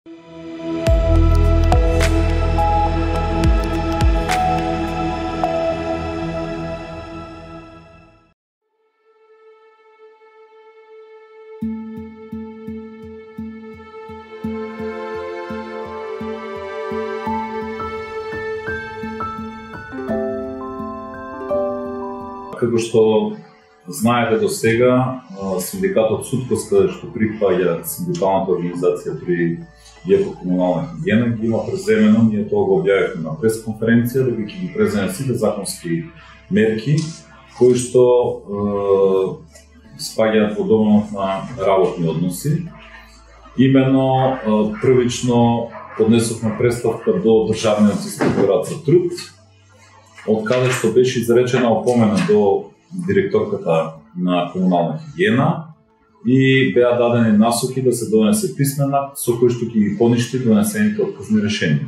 Како што знаете до сега, синдикатот СУТКОС, каде што припаѓа синдикалната организација при ДИЕКО комунална хигиена, ги има преземено. Ние тоа го објавивме на пресконференција, да ги преземе сите законски мерки кои што спаѓаат во домовот на работни односи. Имено првично поднесовме представка до Државниот инспекторат за труд, од каде што беше изречена опомена до директорката на комунална хигиена и беа дадени насоки да се донесе писмен акт со кој што ќе ги поништи донесените отказни решенија.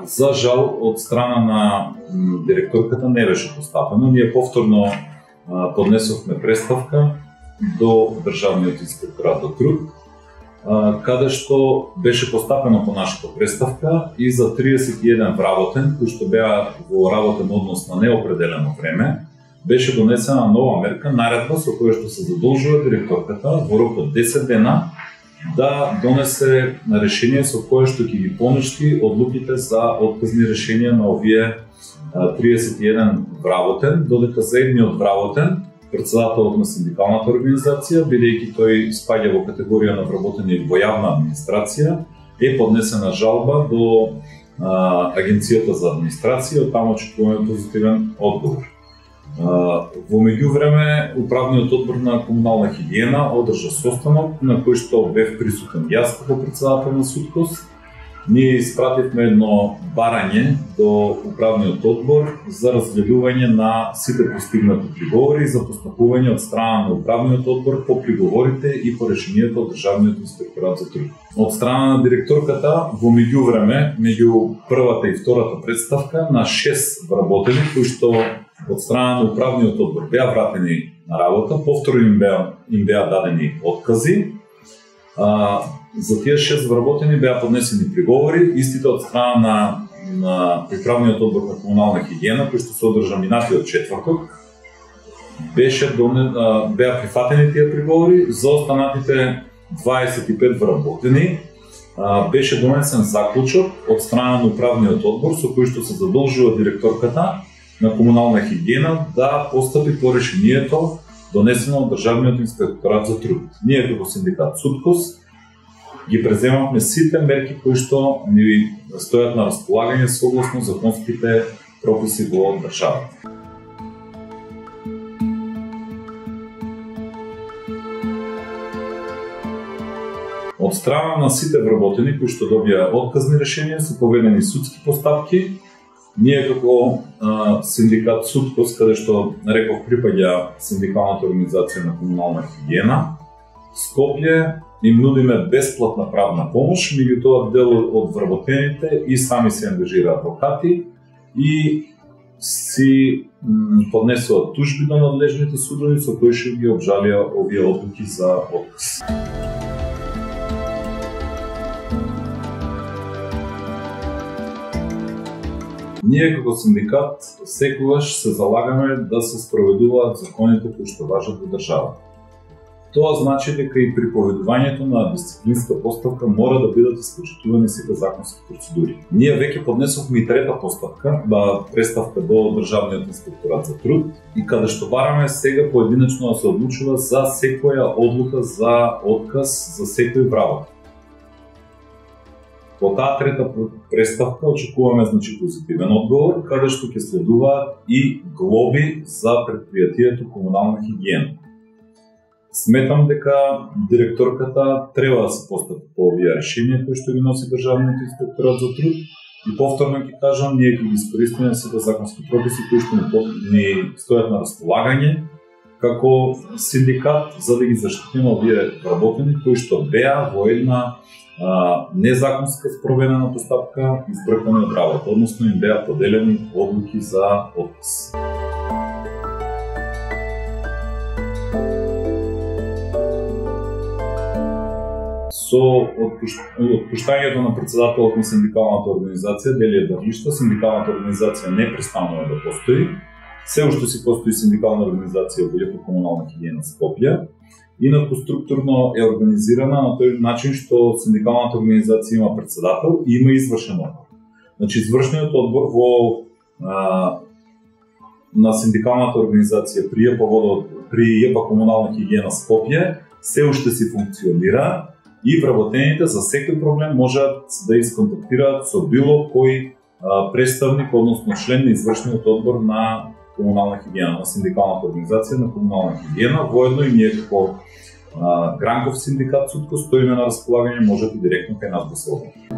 За жал, од страна на директорката не беше постапено. Ние повторно поднесовме представка до Државниот инспекторат за труд, каде што беше постапено по нашата представка и за 31 вработен, кои што беа во работен однос на неопределено време, беше донесена нова мерка, наредба со која што се задолжува директорката во рок од 10 дена да донесе решение со кое што ќе ги поништи одлуките за отказни решенија на овие 31 вработен, додека за едниот вработен, председателот на синдикалната организација, бидејќи тој спаѓа во категорија на вработени во јавна администрација, е поднесена жалба до Агенцијата за администрација, од таму очекуваме позитивен одговор. Во меѓувреме, управниот одбор на комунална хигиена одржа состанок на кој што бев присутен јас како председател на СУТКОС. Ние испративме едно барање до управниот одбор за разгледување на сите постигнати приговори за постапување од страна на управниот одбор по приговорите и по решението од Државниот инспекторат за труд. Од страна на директорката, во меѓувреме, меѓу првата и втората представка, на 6 вработени кои што од страна на управниот одбор беа вратени на работа, повторно им беа дадени откази. За тие 6 вработени беа поднесени приговори, истите од страна на управниот одбор на комунална хигиена, кој што се одржа минатиот четврток, беа прифатени тие приговори. За останатите 25 вработени беше донесен заклучок од страна на управниот одбор со кој што се задолжува директорката на комунална хигиена да постапи по решението донесено од Државниот инспекторат за труд. Ние како синдикат СУТКОС ги преземавме сите мерки кои што ни стојат на располагање согласно законските прописи во државата. Од страна на сите вработени кои што добија отказни решенија се поведени судски постапки. Ние како синдикат СУТКОС, каде што реков припаѓа синдикалната организација на комунална хигиена, Скопје им нудиме бесплатна правна помош, меѓутоа дел од вработените и сами се ангажираат адвокати и си поднесуваат тужби до надлежните судови со кои ќе ги обжалија овие одлуки за отказ. Ние како синдикат секогаш се залагаме да се спроведуваат законите кои што важат во државата. Тоа значи дека и при поведувањето на дисциплинска поставка мора да бидат испочитувани сите законски процедури. Ние веќе поднесовме и трета представка до Државниот инспекторат за труд и каде што бараме сега поединечно да се одлучува за секоја одлука за отказ за секој вработен. По таа трета представка очекуваме позитивен одговор, каде што ќе следуваат и глоби за предпријатието комунална хигиена. Сметам дека директорката треба да се постапи по овие решенија кои што ги носи Државниот инспекторат за труд и повторно ќе кажам, ние ќе ги искористиме сите законски прописи кои што ни стојат на располагање како синдикат за да ги заштитиме овие вработени кои што беа во една незаконска спроведена постапка избркани од работа, односно им беа поделени одлуки за отказ. со отпуштањето на председателот на синдикалната организација Делија Дарлишта, синдикалната организација не престанува да постои. Се уште си постои синдикална организација во љепо комунална хигиена Скопје. Инаку структурно е организирана на тој начин што синдикалната организација има председател и има извршен одбор. Значи извршниот одбор на синдикалната организација при ЈП комунална хигиена Скопје се уште си функционира и вработените за секој проблем можат да исконтактираат со било кој представник, односно член на извршниот одбор на комунална хигиена, на синдикалната организација на комунална хигиена. Воедно и ние како Гранков синдикат Сутко стоиме на располагање, можете директно кај нас да се обратите.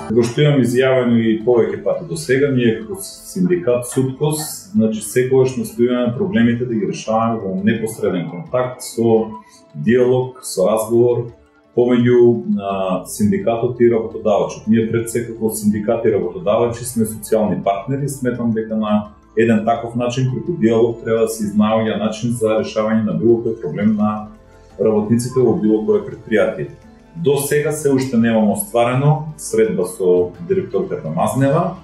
Го што имам изјавено и повеќе пати до сега, ние како синдикат Суткос, значи секогаш настојуваме проблемите да ги решаваме во непосреден контакт, со диалог, со разговор помеѓу синдикатот и работодавачот. Ние пред се како синдикат и работодавачи сме социјални партнери, сметам дека на еден таков начин преку диалог треба да се изнаоѓа начин за решавање на било кој проблем на работниците во било кое предпријатие. До сега се уште немам остварено средба со директорката Мазнева.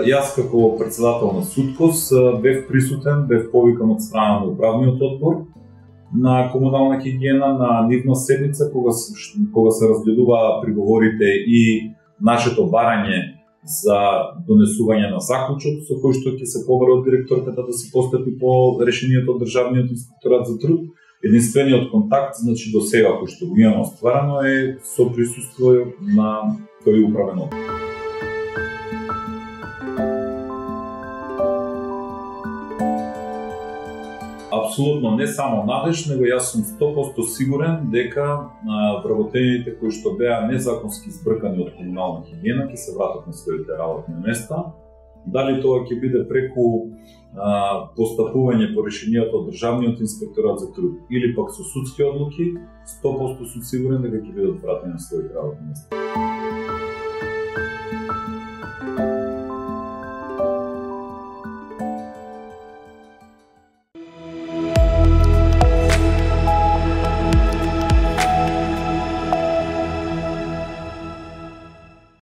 Јас како председател на Суткос бев присутен, бев повикан од страна на управниот одбор на комунална хигиена на нивна седница кога се разгледуваа приговорите и нашето барање за донесување на заклучок со кој што ќе се побара од директорката да се постапи по решението од Државниот инспекторат за труд. Единствениот контакт, значи до сега кој што го имаме остварено е со присуство на тој управен одбор. Апсолутно не само надеж, него јас сум 100% сигурен дека вработените кои што беа незаконски избркани од комунална хигиена ќе се вратат на своите работни места. Дали тоа ќе биде преку постапување по решението од Државниот инспекторат за труд или пак со судски одлуки, 100% сум сигурен дека ќе бидат вратени на своите работни места.